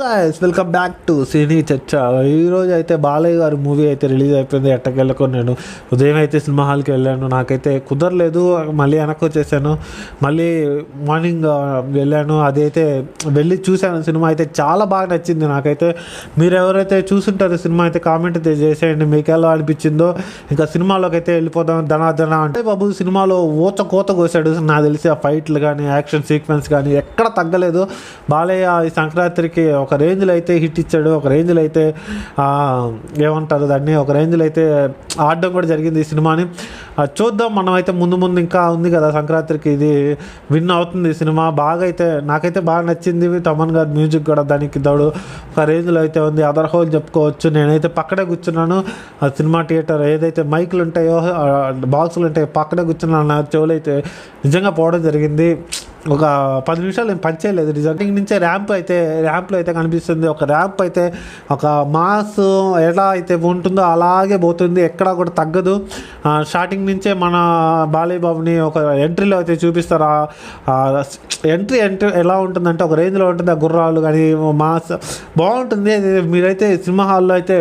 Guys welcome back to సినీ చర్చ. ఈరోజు అయితే బాలయ్య గారి మూవీ అయితే రిలీజ్ అయిపోయింది. ఎట్టకెళ్ళకు నేను ఉదయం అయితే సినిమా హాల్కి వెళ్ళాను. నాకైతే కుదరలేదు, మళ్ళీ వెనక్కి వచ్చేసాను. మళ్ళీ మార్నింగ్ వెళ్ళాను. అదైతే వెళ్ళి చూశాను. సినిమా అయితే చాలా బాగా నచ్చింది నాకైతే. మీరు ఎవరైతే చూసుంటారో సినిమా అయితే కామెంట్ అయితే చేసేయండి మీకు ఎలా అనిపించిందో. ఇంకా సినిమాలోకి అయితే వెళ్ళిపోదాం. ధన అంటే బాబు సినిమాలో కోత కోసాడు. నాకు తెలిసి ఆ ఫైట్లు కానీ యాక్షన్ సీక్వెన్స్ కానీ ఎక్కడ తగ్గలేదు. బాలయ్య ఈ సంక్రాంతికి ఒక రేంజ్లో అయితే హిట్ ఇచ్చాడు. ఒక రేంజ్లో అయితే ఏమంటారు దాన్ని, ఒక రేంజ్లో అయితే ఆడడం కూడా జరిగింది ఈ సినిమాని. చూద్దాం, మనం అయితే ముందు ఇంకా ఉంది కదా సంక్రాంతికి, ఇది విన్ అవుతుంది ఈ సినిమా. బాగా అయితే నాకైతే బాగా నచ్చింది. తమన్ గారి మ్యూజిక్ కూడా దానికి తోడు ఒక రేంజ్లో అయితే ఉంది. అదర్ హోల్ చెప్పుకోవచ్చు. నేనైతే పక్కనే కూర్చున్నాను. ఆ సినిమా థియేటర్ ఏదైతే మైకులు ఉంటాయో బాక్సులు ఉంటాయో పక్కనే కూర్చున్నాను. నా చెవులు అయితే నిజంగా పోవడం జరిగింది. ఒక 10 నిమిషాలు నేను పనిచేయలేదు. రిజల్టింగ్ నుంచే ర్యాంప్లో అయితే కనిపిస్తుంది. ఒక ర్యాంప్ అయితే ఒక మాస్ ఎలా అయితే ఉంటుందో అలాగే పోతుంది, ఎక్కడా కూడా తగ్గదు. స్టార్టింగ్ నుంచే మన బాలయ్య బాబుని ఒక ఎంట్రీలో అయితే చూపిస్తారు. ఎంట్రీ ఎలా ఉంటుందంటే ఒక రేంజ్లో ఉంటుంది. ఆ గుర్రాలు కానీ మాస్ బాగుంటుంది. మీరైతే సినిమా హాల్లో అయితే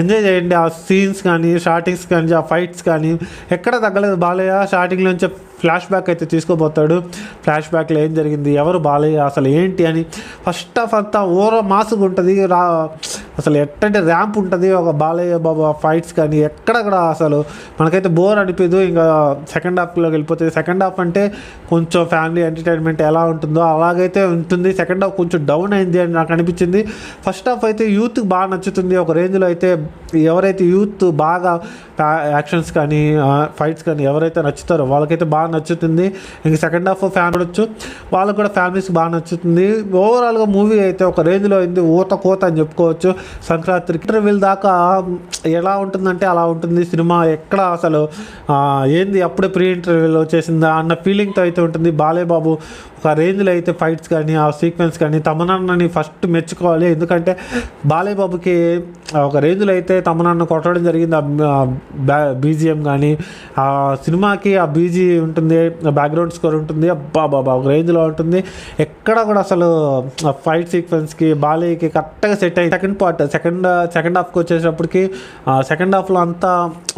ఎంజాయ్ చేయండి. ఆ సీన్స్ కానీ స్టార్టింగ్స్ కానీ ఆ ఫైట్స్ కానీ ఎక్కడ తగ్గలేదు. బాలయ్య స్టార్టింగ్ నుంచే ఫ్లాష్ బ్యాక్ అయితే తీసుకోబోతాడు. ఫ్లాష్ బ్యాక్లో ఏం జరిగింది, ఎవరు బాలయ్య, అసలు ఏంటి అని. ఫస్ట్ ఆఫ్ అంతా మాసుగా ఉంటుంది. అసలు ఎట్టంటే ర్యాంప్ ఉంటుంది. ఒక బాలయ్య బాబు ఫైట్స్ కానీ ఎక్కడ కూడా అసలు మనకైతే బోర్ అనిపించదు. ఇంకా సెకండ్ హాఫ్లోకి వెళ్ళిపోతుంది. సెకండ్ హాఫ్ అంటే కొంచెం ఫ్యామిలీ ఎంటర్టైన్మెంట్ ఎలా ఉంటుందో అలాగైతే ఉంటుంది. సెకండ్ హాఫ్ కొంచెం డౌన్ అయింది అని నాకు అనిపించింది. ఫస్ట్ హాఫ్ అయితే యూత్కి బాగా నచ్చుతుంది. ఒక రేంజ్లో అయితే ఎవరైతే యూత్ బాగా యాక్షన్స్ కానీ ఫైట్స్ కానీ ఎవరైతే నచ్చుతారో వాళ్ళకైతే బాగా నచ్చుతుంది. ఇంక సెకండ్ హాఫ్ ఫ్యాన్ చూడొచ్చు, వాళ్ళకు కూడా ఫ్యామిలీస్కి బాగా నచ్చుతుంది. ఓవరాల్గా మూవీ అయితే ఒక రేంజ్లో అయింది. కోత అని చెప్పుకోవచ్చు. సంక్రాంతికి ఇంటర్వ్యూల దాకా ఎలా ఉంటుందంటే అలా ఉంటుంది సినిమా. ఎక్కడ అసలు ఏంది అప్పుడే ప్రీ ఇంటర్వ్యూలో వచ్చేసిందా అన్న ఫీలింగ్తో అయితే ఉంటుంది. బాలయ్య బాబు ఒక రేంజ్లో అయితే ఫైట్స్ కానీ ఆ సీక్వెన్స్ కానీ తమనన్నని ఫస్ట్ మెచ్చుకోవాలి. ఎందుకంటే బాలయ్య బాబుకి ఒక రేంజ్లో అయితే తమనన్న కొట్టడం జరిగింది. బీజిఎం కానీ ఆ సినిమాకి ఆ బీజీ ఉంటుంది, బ్యాక్గ్రౌండ్ స్కోర్ ఉంటుంది. బాబా ఒక రేంజ్లో ఉంటుంది. ఎక్కడ కూడా అసలు ఫైట్ సీక్వెన్స్కి బాలయ్యకి కరెక్ట్గా సెట్ అయ్యి సెకండ్ హాఫ్కి వచ్చేటప్పటికి సెకండ్ హాఫ్లో అంతా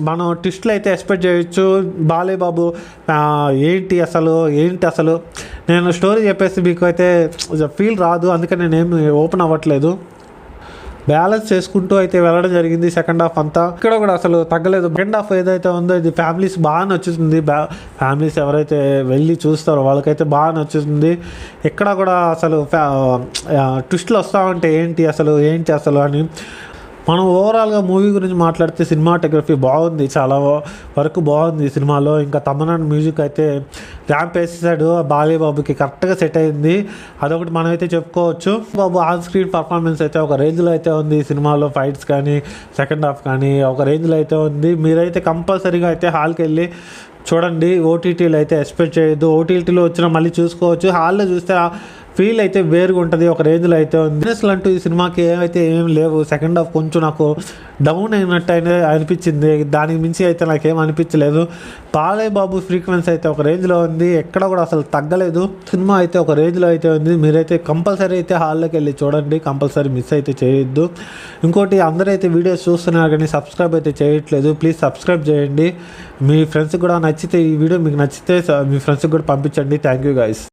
మనం ట్విస్ట్లు అయితే ఎక్స్పెక్ట్ చేయొచ్చు. బాలయ్య బాబు ఏంటి అసలు నేను స్టోరీ చెప్పేసి మీకు అయితే ఫీల్ రాదు. అందుకని నేనేం ఓపెన్ అవ్వట్లేదు. బ్యాలెన్స్ చేసుకుంటూ అయితే వెళ్ళడం జరిగింది సెకండ్ హాఫ్ అంతా. ఇక్కడ కూడా అసలు తగ్గలేదు. సెకండ్ హాఫ్ ఏదైతే ఉందో ఇది ఫ్యామిలీస్ బాగా నచ్చుతుంది. ఫ్యామిలీస్ ఎవరైతే వెళ్ళి చూస్తారో వాళ్ళకైతే బాగా నచ్చుతుంది. ఎక్కడ కూడా అసలు ట్విస్ట్లు వస్తూ ఉంటే ఏంటి అసలు అని. మనం ఓవరాల్గా మూవీ గురించి మాట్లాడితే సినిమాటోగ్రఫీ బాగుంది, చాలా వరకు బాగుంది ఈ సినిమాలో. ఇంకా తమన్ మ్యూజిక్ అయితే ర్యాంప్ వేసేసాడు. బాలయ్య బాబుకి కరెక్ట్గా సెట్ అయింది. అదొకటి మనం అయితే చెప్పుకోవచ్చు. బాబు ఆన్ స్క్రీన్ పర్ఫార్మెన్స్ అయితే ఒక రేంజ్లో అయితే ఉంది ఈ సినిమాలో. ఫైట్స్ కానీ సెకండ్ హాఫ్ కానీ ఒక రేంజ్లో అయితే ఉంది. మీరైతే కంపల్సరీగా అయితే హాల్కి వెళ్ళి చూడండి. ఓటీటీలో అయితే ఎక్స్పెక్ట్ చేయొద్దు. ఓటీటీలో వచ్చినా మళ్ళీ చూసుకోవచ్చు. హాల్లో చూస్తే ఫీల్ అయితే వేరుగా ఉంటుంది. ఒక రేంజ్లో అయితే ఉంది. బిజినెస్లు అంటూ ఈ సినిమాకి ఏం లేవు. సెకండ్ హాఫ్ కొంచెం నాకు డౌన్ అయినట్టు అనిపించింది. దానికి మించి అయితే నాకేం అనిపించలేదు. బాలయ్య బాబు ఫ్రీక్వెన్సీ అయితే ఒక రేంజ్లో ఉంది. ఎక్కడ కూడా అసలు తగ్గలేదు. సినిమా అయితే ఒక రేంజ్లో అయితే ఉంది. మీరైతే కంపల్సరీ అయితే హాల్లోకి వెళ్ళి చూడండి. కంపల్సరీ మిస్ అయితే చేయొద్దు. ఇంకోటి, అందరైతే వీడియోస్ చూస్తున్నారు కానీ సబ్స్క్రైబ్ అయితే చేయట్లేదు. ప్లీజ్ సబ్స్క్రైబ్ చేయండి. మీ ఫ్రెండ్స్కి కూడా నచ్చితే, ఈ వీడియో మీకు నచ్చితే మీ ఫ్రెండ్స్కి కూడా పంపించండి. Thank you guys.